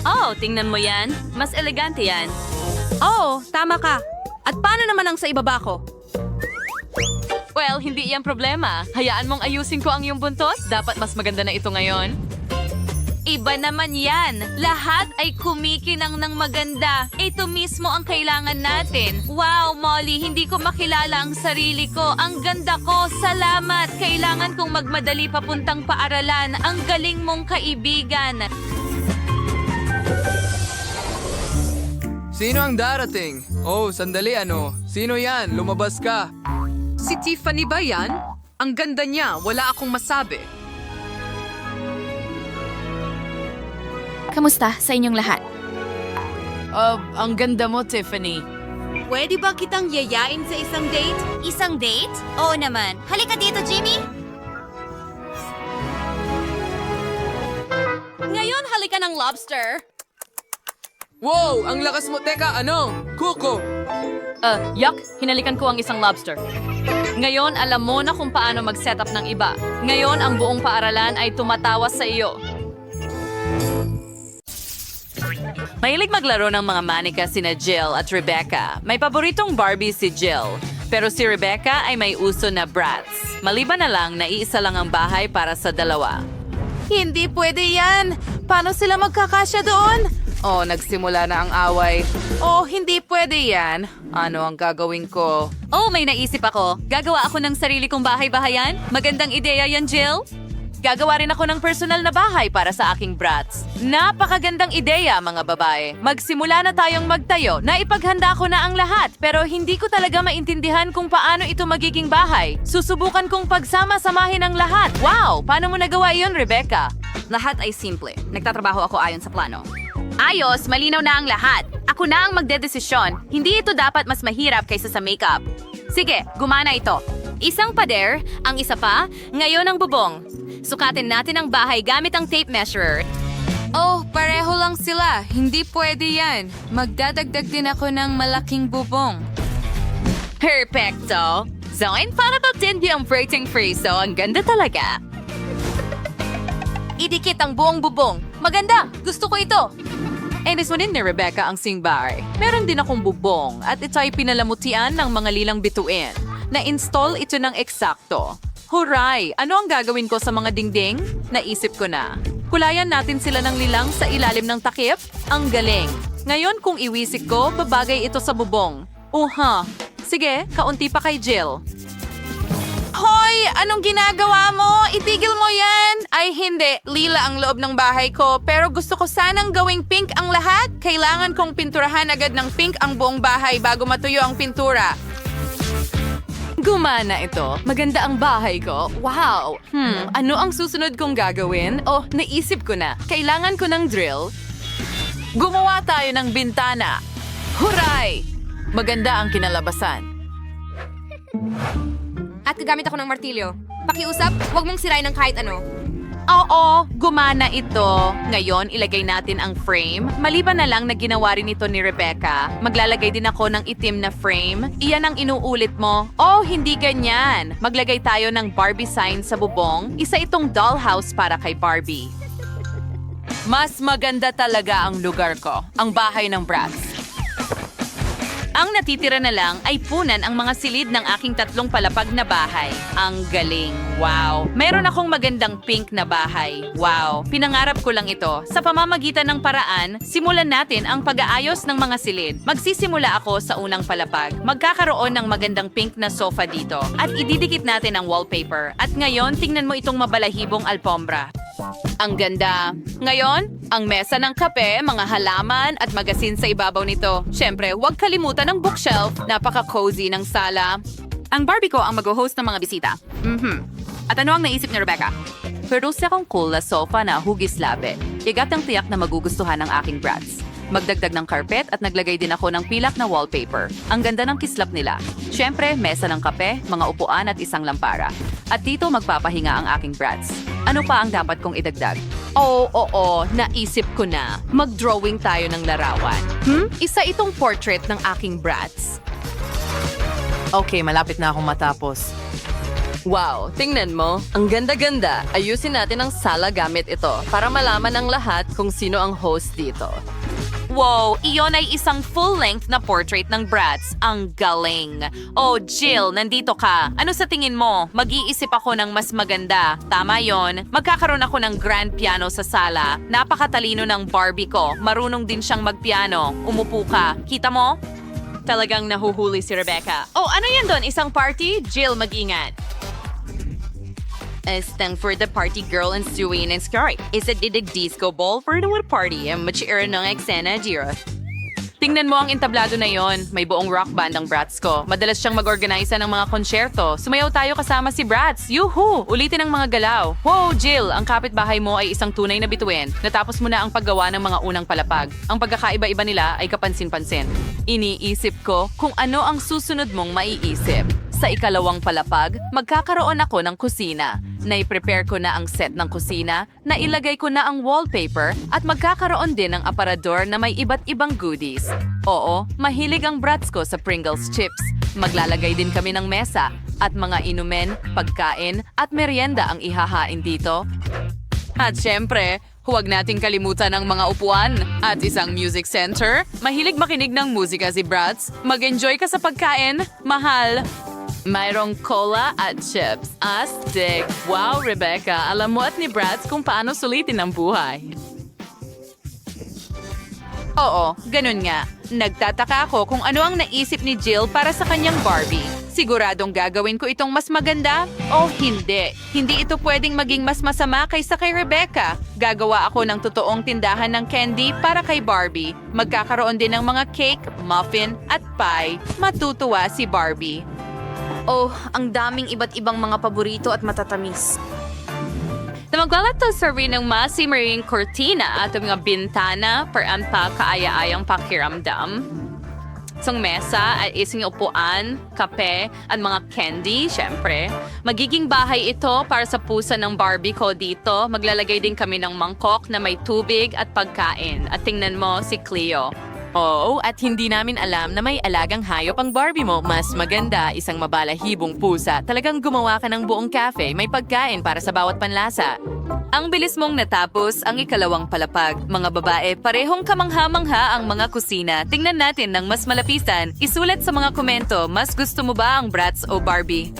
Oh, tingnan mo yan. Mas elegante yan.
Oh, tama ka. At paano naman ang sa ibaba ko?
Well, hindi yan problema. Hayaan mong ayusin ko ang iyong buntot. Dapat mas maganda na ito ngayon. Iba naman yan. Lahat ay kumikinang ng maganda. Ito mismo ang kailangan natin. Wow, Molly, hindi ko makilala ang sarili ko. Ang ganda ko. Salamat. Kailangan kong magmadali papuntang paaralan. Ang galing mong kaibigan.
Sino ang darating? Oh, sandali ano? Sino yan? Lumabas ka.
Si Tiffany ba yan? Ang ganda niya. Wala akong masabi.
Kamusta sa inyong lahat?
Ang ganda mo, Tiffany.
Pwede ba kitang yayain sa isang date?
Isang date? Oo naman. Halika dito, Jimmy.
Ngayon, halika ng lobster.
Wow! Ang lakas mo. Teka, ano? Kuko!
Yuck, hinalikan ko ang isang lobster. Ngayon, alam mo na kung paano mag-setup ng iba. Ngayon, ang buong paaralan ay tumatawa sa iyo. Mahilig maglaro ng mga manika sina Jill at Rebecca. May paboritong Barbie si Jill. Pero si Rebecca ay may uso na Bratz. Maliban na lang na iisa lang ang bahay para sa dalawa.
Hindi pwede yan. Paano sila magkakasya doon? Oh, nagsimula na ang away. Oh, hindi pwede yan. Ano ang gagawin ko?
Oh, may naisip ako. Gagawa ako ng sarili kong bahay-bahayan. Magandang ideya yan, Jill. Gagawa rin ako ng personal na bahay para sa aking brats. Napakagandang ideya, mga babae. Magsimula na tayong magtayo. Naipaghanda ko na ang lahat, pero hindi ko talaga maintindihan kung paano ito magiging bahay. Susubukan kong pagsama-samahin ang lahat. Wow! Paano mo nagawa iyon, Rebecca?
Lahat ay simple. Nagtatrabaho ako ayon sa plano. Ayos, malinaw na ang lahat. Ako na ang magdedesisyon. Hindi ito dapat mas mahirap kaysa sa makeup. Sige, gumana ito. Isang pader, ang isa pa, ngayon ang bubong. Sukatin natin ang bahay gamit ang tape measurer.
Oh, pareho lang sila. Hindi pwede yan. Magdadagdag din ako ng malaking bubong.
Perfecto!
Zoin, para to tindi ang breaking freezo. Ang ganda talaga. Idikit ang buong bubong. Maganda! Gusto ko ito! Inis mo din ni Rebecca ang singbahay. Meron din akong bubong at ito ay pinalamutian ng mga lilang bituin. Na-install ito ng eksakto. Huray! Ano ang gagawin ko sa mga dingding? Naisip ko na. Kulayan natin sila ng lilang sa ilalim ng takip? Ang galing! Ngayon kung iwisik ko, babagay ito sa bubong. Sige, kaunti pa kay Jill. Hoy! Anong ginagawa mo? Itigil mo yan! Ay hindi, lila ang loob ng bahay ko. Pero gusto ko sanang gawing pink ang lahat. Kailangan kong pinturahan agad ng pink ang buong bahay bago matuyo ang pintura. Gumana ito. Maganda ang bahay ko. Wow! Ano ang susunod kong gagawin? Oh, naisip ko na. Kailangan ko ng drill. Gumawa tayo ng bintana. Huray! Maganda ang kinalabasan.
At gagamit ako ng martilyo. Pakiusap, huwag mong sirain ng kahit ano.
Oo, gumana ito. Ngayon, ilagay natin ang frame. Maliban na lang na ginawa rin ito ni Rebecca, maglalagay din ako ng itim na frame. Iyan ang inuulit mo. Oh, hindi ganyan. Maglagay tayo ng Barbie sign sa bubong. Isa itong dollhouse para kay Barbie. Mas maganda talaga ang lugar ko, ang bahay ng Bratz. Ang natitira na lang ay punan ang mga silid ng aking 3 palapag na bahay. Ang galing. Wow. Meron akong magandang pink na bahay. Wow. Pinangarap ko lang ito. Sa pamamagitan ng paraan, simulan natin ang pag-aayos ng mga silid. Magsisimula ako sa unang palapag. Magkakaroon ng magandang pink na sofa dito. At ididikit natin ang wallpaper. At ngayon, tingnan mo itong mabalahibong alpombra. Ang ganda. Ngayon, ang mesa ng kape, mga halaman at magasin sa ibabaw nito. Siyempre, huwag kalimutan ang bookshelf. Napaka-cozy ng sala. Ang Barbie ko ang mag-host ng mga bisita. At ano ang naisip ni Rebecca? Pero akong cool na sofa na hugis labi. Igat ang tiyak na magugustuhan ng aking brats. Magdagdag ng carpet at naglagay din ako ng pilak na wallpaper. Ang ganda ng kislap nila. Siyempre, mesa ng kape, mga upuan at isang lampara. At dito magpapahinga ang aking brats. Ano pa ang dapat kong idagdag? Oo, naisip ko na. Mag-drawing tayo ng larawan. Isa itong portrait ng aking brats.
Okay, malapit na akong matapos.
Wow, tingnan mo. Ang ganda-ganda. Ayusin natin ang sala gamit ito para malaman ng lahat kung sino ang host dito. Wow, iyon ay isang full-length na portrait ng Bratz. Ang galing. Oh, Jill, nandito ka. Ano sa tingin mo? Mag-iisip ako ng mas maganda. Tama yon. Magkakaroon ako ng grand piano sa sala. Napakatalino ng Barbie ko. Marunong din siyang magpiano. Umupo ka. Kita mo? Talagang nahuhuli si Rebecca. Oh, ano yan doon? Isang party? Jill, mag-ingat. Thank for the party girl and Stewie and Sky. Is it the disco ball for the party? Machiira ng eksena, Jira. Tingnan mo ang entablado na yon. May buong rock band ang Bratz ko. Madalas siyang mag-organize ng mga konsyerto. Sumayaw tayo kasama si Bratz. Yuhu! Ulitin ang mga galaw. Wow, Jill! Ang kapitbahay mo ay isang tunay na bituin. Natapos mo na ang paggawa ng mga unang palapag. Ang pagkakaiba-iba nila ay kapansin-pansin. Iniisip ko kung ano ang susunod mong maiisip. Sa ikalawang palapag, magkakaroon ako ng kusina. Nai-prepare ko na ang set ng kusina, nailagay ko na ang wallpaper, at magkakaroon din ng aparador na may iba't ibang goodies. Oo, mahilig ang brats ko sa Pringles chips. Maglalagay din kami ng mesa, at mga inumin, pagkain, at merienda ang ihahain dito. At syempre, huwag nating kalimutan ang mga upuan at isang music center. Mahilig makinig ng musika si Bratz. Mag-enjoy ka sa pagkain, mahal. Mayroong cola at chips. Astig! Wow, Rebecca! Alam mo at ni Bratz kung paano sulitin ang buhay. Oo, ganun nga. Nagtataka ako kung ano ang naisip ni Jill para sa kanyang Barbie. Siguradong gagawin ko itong mas maganda? O hindi. Hindi ito pwedeng maging mas masama kaysa kay Rebecca. Gagawa ako ng totoong tindahan ng candy para kay Barbie. Magkakaroon din ng mga cake, muffin, at pie. Matutuwa si Barbie.
Oh, ang daming iba't ibang mga paborito at matatamis.
Na maglalato sa rin ng masimaring cortina at mga bintana para ang kaaya-ayang pakiramdam. Isang mesa at isang upuan, kape, at mga candy, syempre. Magiging bahay ito para sa pusa ng Barbie ko dito. Maglalagay din kami ng mangkok na may tubig at pagkain. At tingnan mo si Cleo. Oo, at hindi namin alam na may alagang hayop ang Barbie mo. Mas maganda, isang mabalahibong pusa. Talagang gumawa ka ng buong cafe, may pagkain para sa bawat panlasa. Ang bilis mong natapos ang ikalawang palapag. Mga babae, parehong kamangha-mangha ang mga kusina. Tingnan natin ng mas malapitan. Isulat sa mga komento, mas gusto mo ba ang Bratz o Barbie?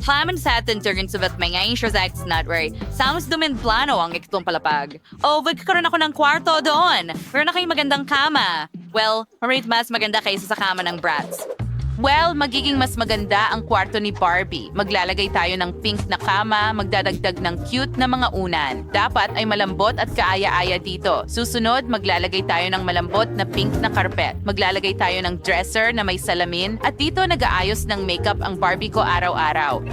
Haman sa atin turns about may ngayon siya sa X-Nutway. Sounds dumin plano ang iktong palapag. Oh, magkakaroon ako ng kwarto doon. Meron na kayong magandang kama. Well, marami mas maganda kaysa sa kama ng Bratz. Well, magiging mas maganda ang kwarto ni Barbie. Maglalagay tayo ng pink na kama, magdadagdag ng cute na mga unan. Dapat ay malambot at kaaya-aya dito. Susunod, maglalagay tayo ng malambot na pink na carpet. Maglalagay tayo ng dresser na may salamin. At dito nag-aayos ng makeup ang Barbie ko araw-araw.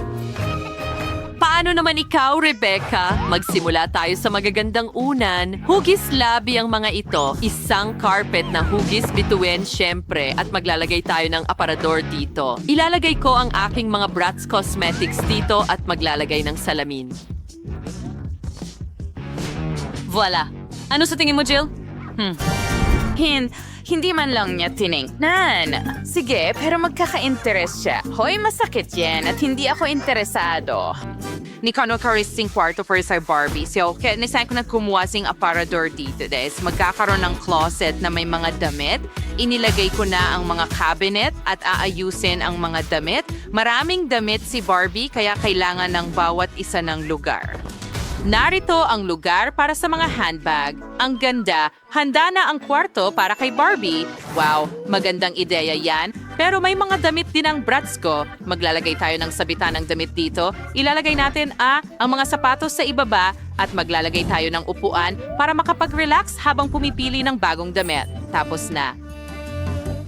Paano naman ikaw, Rebecca? Magsimula tayo sa magagandang unan. Hugis labi ang mga ito. Isang carpet na hugis bituin, syempre. At maglalagay tayo ng aparador dito. Ilalagay ko ang aking mga Bratz Cosmetics dito at maglalagay ng salamin. Voila. Ano sa tingin mo, Jill? Hindi man lang niya tiningnan. Sige, pero magkaka-interest siya. Hoy, masakit yan at hindi ako interesado. Ni kano karising kwarto for sa Barbie. So, kaya nisayin ko na kumuha sing aparador dito, des. Magkakaroon ng closet na may mga damit. Inilagay ko na ang mga cabinet at aayusin ang mga damit. Maraming damit si Barbie, kaya kailangan ng bawat isa ng lugar. Narito ang lugar para sa mga handbag. Ang ganda, handa na ang kwarto para kay Barbie. Wow, magandang ideya yan. Pero may mga damit din ang Bratz ko. Maglalagay tayo ng sabitan ng damit dito. Ilalagay natin ang mga sapatos sa ibaba at maglalagay tayo ng upuan para makapag-relax habang pumipili ng bagong damit. Tapos na.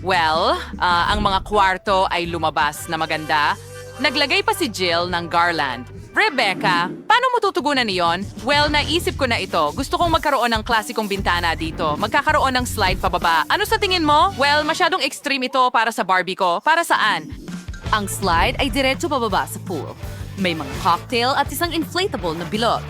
Well, ang mga kwarto ay lumabas na maganda. Naglagay pa si Jill ng garland. Rebecca, paano mo tutugunan niyon? Well, naisip ko na ito. Gusto kong magkaroon ng klasikong bintana dito. Magkakaroon ng slide pababa. Ano sa tingin mo? Well, masyadong extreme ito para sa Barbie ko. Para saan? Ang slide ay diretso pababa sa pool. May mga cocktail at isang inflatable na bilog.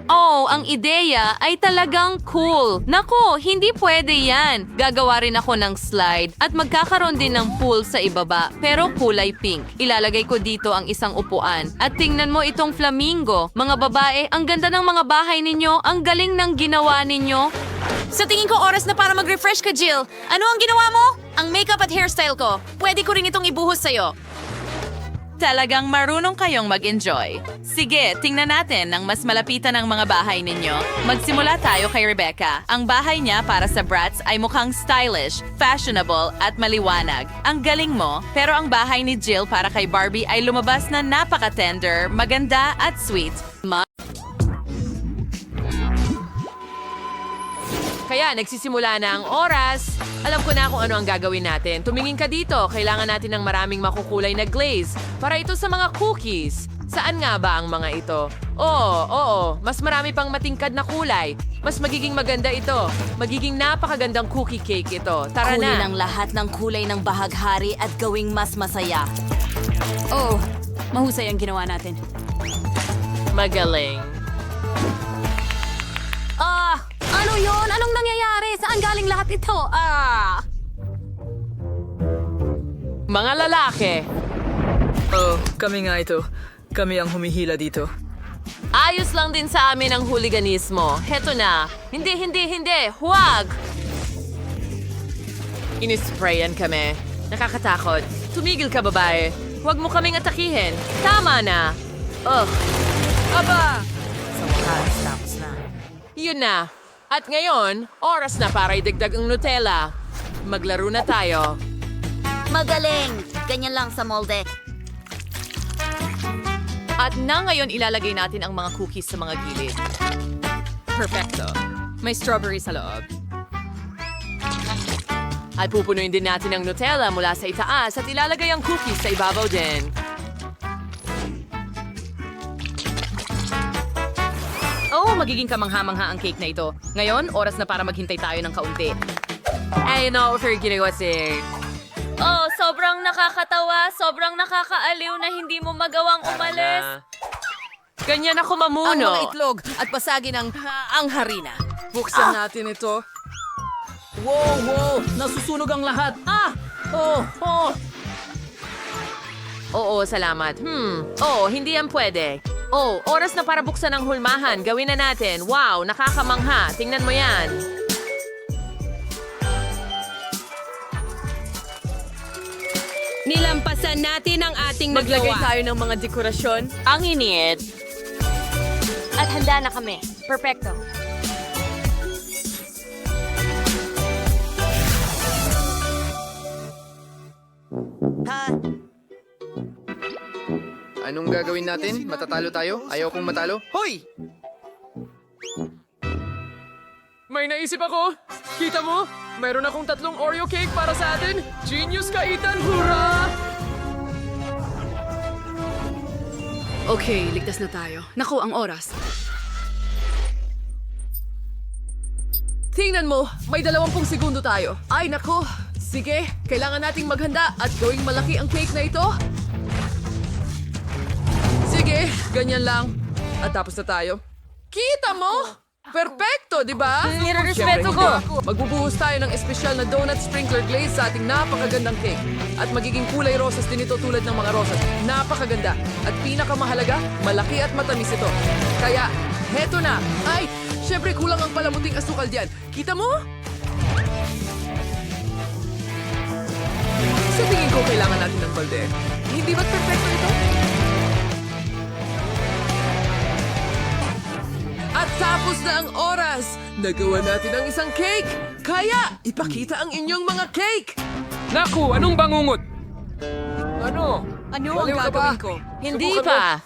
Oh, ang ideya ay talagang cool. Naku, hindi pwede yan. Gagawa rin ako ng slide at magkakaroon din ng pool sa ibaba pero kulay pink. Ilalagay ko dito ang isang upuan. At tingnan mo itong flamingo. Mga babae, ang ganda ng mga bahay ninyo. Ang galing ng ginawa ninyo.
Sa tingin ko oras na para mag-refresh ka, Jill. Ano ang ginawa mo? Ang makeup at hairstyle ko. Pwede ko rin itong ibuhos sa'yo.
Talagang marunong kayong mag-enjoy. Sige, tingnan natin ang mas malapitan ng mga bahay ninyo. Magsimula tayo kay Rebecca. Ang bahay niya para sa Bratz ay mukhang stylish, fashionable at maliwanag. Ang galing mo, pero ang bahay ni Jill para kay Barbie ay lumabas na napaka-tender, maganda at sweet. Kaya nagsisimula na ang oras. Alam ko na kung ano ang gagawin natin. Tumingin ka dito. Kailangan natin ng maraming makukulay na glaze. Para ito sa mga cookies. Saan nga ba ang mga ito? Oo. Mas marami pang matingkad na kulay. Mas magiging maganda ito. Magiging napakagandang cookie cake ito. Tara
Kunin
na.
ang lahat ng kulay ng bahaghari at gawing mas masaya.
Oh, mahusay ang ginawa natin.
Magaling.
Ano yon? Anong nangyayari? Saan galing lahat ito?
Mga lalaki.
Oh, kami nga ito. Kami ang humihila dito.
Ayos lang din sa amin ang hooliganismo. Heto na. Hindi. Huwag! Inisprayan kami. Nakakatakot. Tumigil ka, babae. Huwag mo kaming atakihin. Tama na. Aba!
Sa wakas, tapos na.
Yun na. At ngayon, oras na para idagdag ang Nutella. Maglaro na tayo.
Magaling! Ganyan lang sa molde.
At na ngayon ilalagay natin ang mga cookies sa mga gilid. Perfecto. May strawberry sa loob. At pupunuin din natin ang Nutella mula sa itaas at ilalagay ang cookies sa ibabaw din. Oh, magiging kamangha-mangha ang cake na ito. Ngayon, oras na para maghintay tayo ng kaunti. Ay, no, for ginawa si...
Oh, sobrang nakakatawa, sobrang nakakaaliw na hindi mo magawang umalis.
Ganyan ako
Ang
mamuno.
mga itlog at pasagin ang harina.
Buksan natin ito. Wow! Nasusunog ang lahat.
Oo, salamat. Oo, hindi yan pwede. Oh, oras na para buksan ang hulmahan. Gawin na natin. Wow, nakakamangha. Tingnan mo yan.
Nilampasan natin ang ating
Maglagay
nagawa.
tayo ng mga dekorasyon. Ang init.
At handa na kami. Perfecto.
Anong gagawin natin? Matatalo tayo? Ayaw kong matalo? Hoy!
May naisip ako! Kita mo? Mayroon akong 3 Oreo cake para sa atin! Genius ka, Ethan! Hurra!
Okay, ligtas na tayo. Naku, ang oras.
Tingnan mo, may 20 segundo tayo. Ay, nako! Sige, kailangan nating maghanda at gawing malaki ang cake na ito. Sige, ganyan lang. At tapos na tayo. Kita mo? Perfecto, di ba?
Nirerespeto
Siyempre,
ko.
hindi. Magbubuhos tayo ng espesyal na donut sprinkler glaze sa ating napakagandang cake. At magiging kulay rosas din ito tulad ng mga rosas. Napakaganda. At pinakamahalaga, malaki at matamis ito. Kaya, heto na. Ay, siyempre kulang ang palamuting asukal diyan. Kita mo? Sa tingin ko, kailangan natin ng balde. Hindi ba't perfecto ito? At tapos na ang oras, nagawa natin ang isang cake. Kaya, ipakita ang inyong mga cake.
Naku, anong bangungot?
Ano?
Ano ang
Baliw ka
gagawin
ba?
ko?
Hindi
Subukan
pa.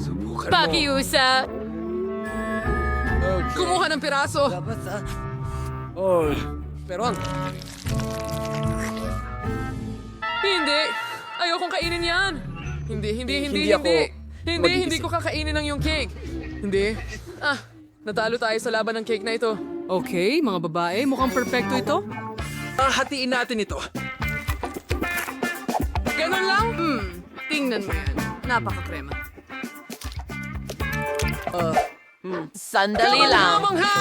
Subukan mo.
Pakiusa.
Kumuha ng piraso. Pero hindi. Ayokong kainin yan. Hindi
Mag-iisip.
ko kakainin ang iyong cake. Hindi. Natalo tayo sa laban ng cake na ito.
Okay, mga babae, mukhang perfecto ito.
Hatiin natin ito. Ganun lang? Tingnan mo yan. Napakakrema.
Sandali lang.
Kamangha!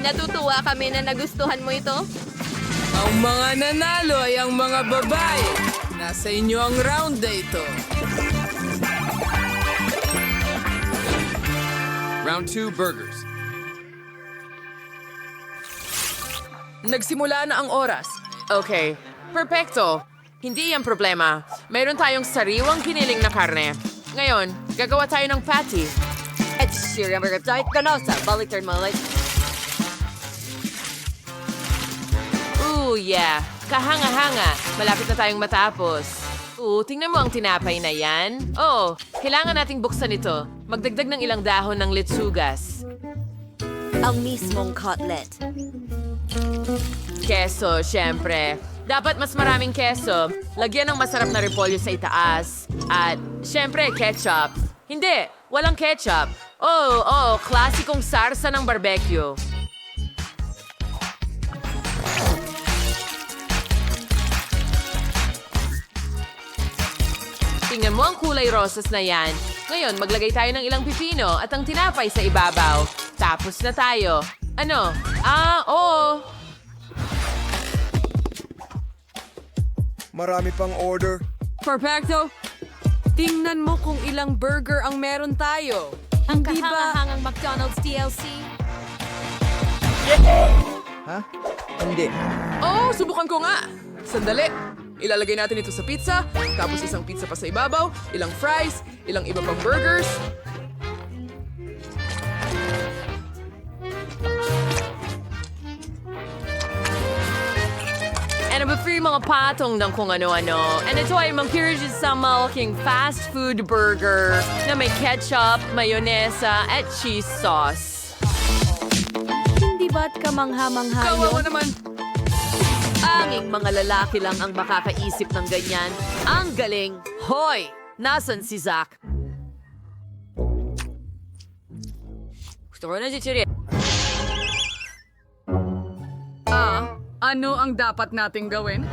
Natutuwa kami na nagustuhan mo ito.
Ang mga nanalo ay ang mga babae. Nasa inyo ang round na ito.
Round 2 burgers.
Nagsimula na ang oras.
Okay. Perfecto. Hindi yan problema. Mayroon tayong sariwang kiniling na karne. Ngayon, gagawa tayo ng patty.
At sure, ang tayo kanosa. Baliktad mo like.
Ooh, yeah. Kahanga-hanga. Malapit na tayong matapos. Tingnan mo ang tinapay na yan. Oh, kailangan nating buksan ito. Magdagdag ng ilang dahon ng litsugas.
Ang mismong cutlet.
Keso, syempre. Dapat mas maraming keso. Lagyan ng masarap na repolyo sa itaas. At, syempre, ketchup. Hindi, walang ketchup. Klasikong sarsa ng barbecue. Tingnan mo ang kulay rosas na yan. Ngayon, maglagay tayo ng ilang pipino at ang tinapay sa ibabaw. Tapos na tayo. Ano? Oo.
Marami pang order.
Perfecto. Tingnan mo kung ilang burger ang meron tayo.
Ang kahangahangang McDonald's DLC.
Oh, subukan ko nga. Sandali. Ilalagay natin ito sa pizza, tapos isang pizza pa sa ibabaw, ilang fries, ilang iba pang burgers.
And free mga patong ng kung ano-ano. And ito ay mampirigid sa malaking fast food burger na may ketchup, mayonesa, at cheese sauce.
Hindi ba't kamangha-mangha
Kawawa
yun?
naman.
Anging mga lalaki lang ang makakaisip ng ganyan. Ang galing. Hoy! Nasaan si Zach? Gusto ko na si Chiri.
Ano ang dapat nating gawin?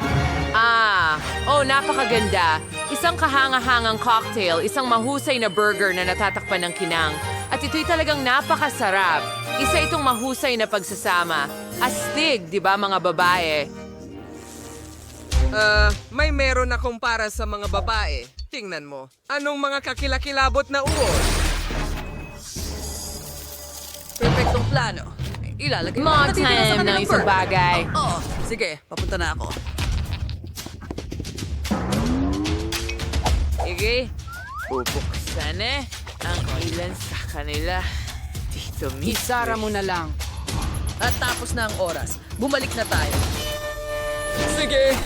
Napakaganda. Isang kahanga-hangang cocktail, isang mahusay na burger na natatakpan ng kinang, at At ito'y talagang napakasarap. Isa itong mahusay na pagsasama. Astig, di ba mga babae?
May meron akong para sa mga babae. Tingnan mo. Anong mga kakilakilabot na uod?
Perfectong plano. Ilalagay
Mga time ng isang bagay.
Oo, sige, papunta na ako.
Sige, bubuksan ang ilan sa kanila. Dito mismo.
Isara mo na lang.
At tapos na ang oras. Bumalik na tayo.
Sige.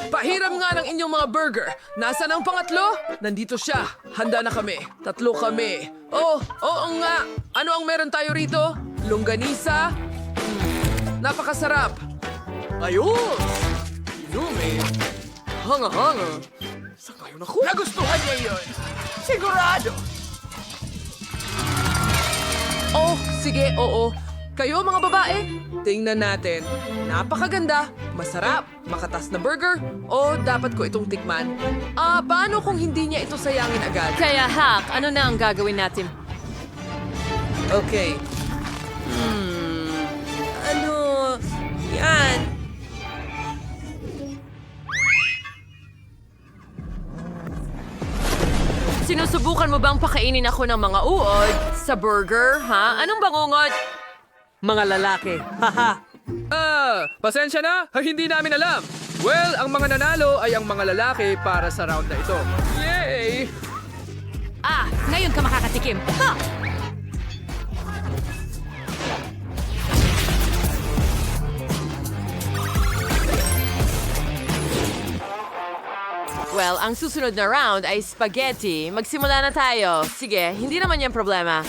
Pahiram nga ng inyong mga burger. Nasaan ang pangatlo? Nandito siya. Handa na kami. 3 kami. Oo nga. Ano ang meron tayo rito? Longganisa? Napakasarap. Ayos! Yummy. Hanga-hanga. Saan kayo naku? Nagustuhan niya yun. Sigurado. Oh, sige, oo. Kayo mga babae, tingnan natin. Napakaganda, masarap, makatas na burger, o dapat ko itong tikman? Paano kung hindi niya ito sayangin agad?
Kaya Hak, ano na ang gagawin natin?
Okay. Ano? Yan.
Sinusubukan mo bang pakainin ako ng mga uod sa burger, ha? Anong bangungot?
Mga lalaki. Haha. Pasensya na. Hindi namin alam. Well, ang mga nanalo ay ang mga lalaki para sa round na ito. Yay!
Ngayon ka makakatikim. Ha!
Well, ang susunod na round ay spaghetti. Magsimula na tayo. Sige, hindi naman yan problema.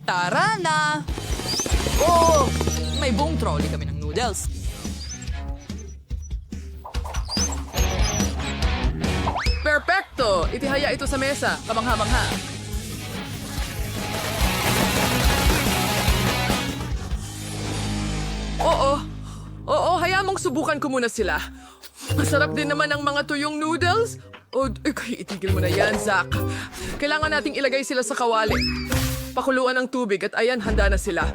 Tara na! Oh! May buong trolley kami ng noodles.
Perfecto! Itihaya ito sa mesa. Kamangha-mangha. Oo, hayaan mong subukan ko muna sila. Masarap din naman ang mga tuyong noodles. Itigil mo na yan, Zach. Kailangan nating ilagay sila sa kawali. Pakuluan ng tubig at ayan, handa na sila.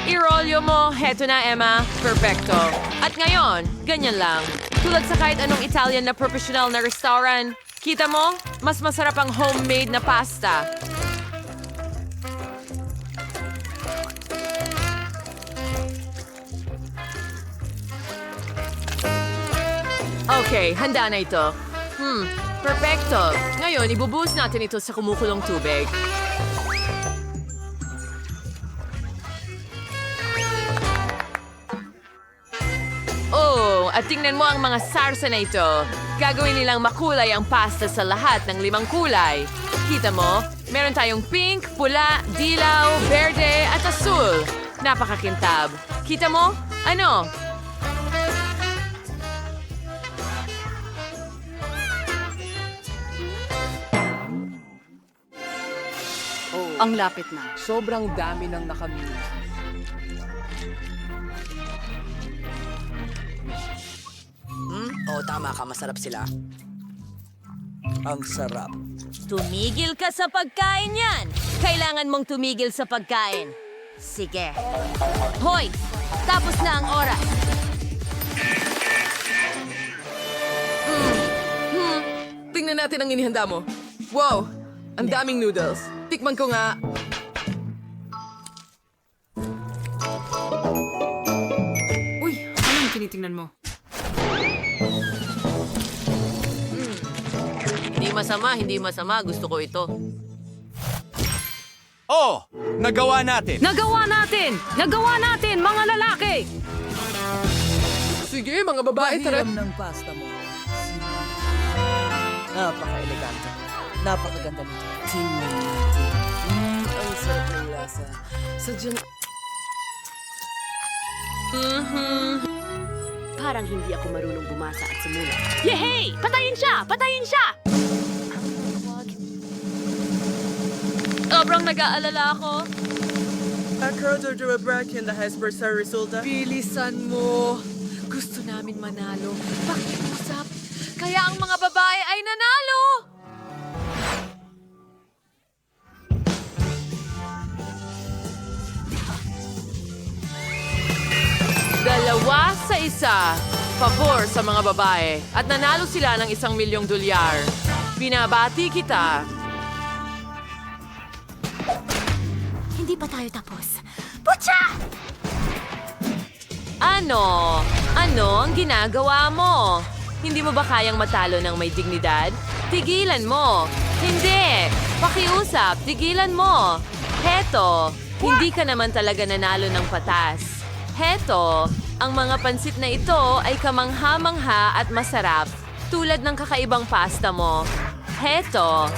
I-rolyo mo. Heto na, Emma. Perfecto. At ngayon, ganyan lang. Tulad sa kahit anong Italian na professional na restaurant, kita mo, mas masarap ang homemade na pasta. Okay, handa na ito. Perfecto. Ngayon, ibubuhos natin ito sa kumukulong tubig. At tingnan mo ang mga sarsa na ito. Gagawin nilang makulay ang pasta sa lahat ng 5 kulay. Kita mo? Meron tayong pink, pula, dilaw, berde at asul. Napakakintab. Kita mo? Ano?
Ang lapit na.
Sobrang dami ng nakamili.
Tama ka, masarap sila. Ang sarap.
Tumigil ka sa pagkain yan! Kailangan mong tumigil sa pagkain. Sige. Hoy! Tapos na ang oras.
Tingnan natin ang inihanda mo. Wow! Ang daming noodles. Tikman ko nga.
Uy, anong tinitingnan mo?
Hindi masama. Gusto ko ito.
Oh! Nagawa natin!
Nagawa natin, mga lalaki!
Sige, mga babae, tara.
ng pasta mo. Napaka-elegante. Napakaganda nito. Tingnan natin. Ang sarap ng lasa. Sadyang...
Parang hindi ako marunong bumasa at sumulat. Yehey! Patayin siya!
Sobrang nag-aalala ako.
Bilisan mo. Gusto namin manalo. Pakiusap. Kaya ang mga babae ay nanalo.
Dalawa sa isa. Pabor sa mga babae. At nanalo sila ng $1,000,000. Binabati kita.
Hindi pa tayo tapos. Pucha!
Ano? Ano ang ginagawa mo? Hindi mo ba kayang matalo ng may dignidad? Tigilan mo. Hindi. Pakiusap, tigilan mo. Heto, hindi ka naman talaga nanalo ng patas. Heto, ang mga pansit na ito ay kamangha-mangha at masarap, tulad ng kakaibang pasta mo. Heto.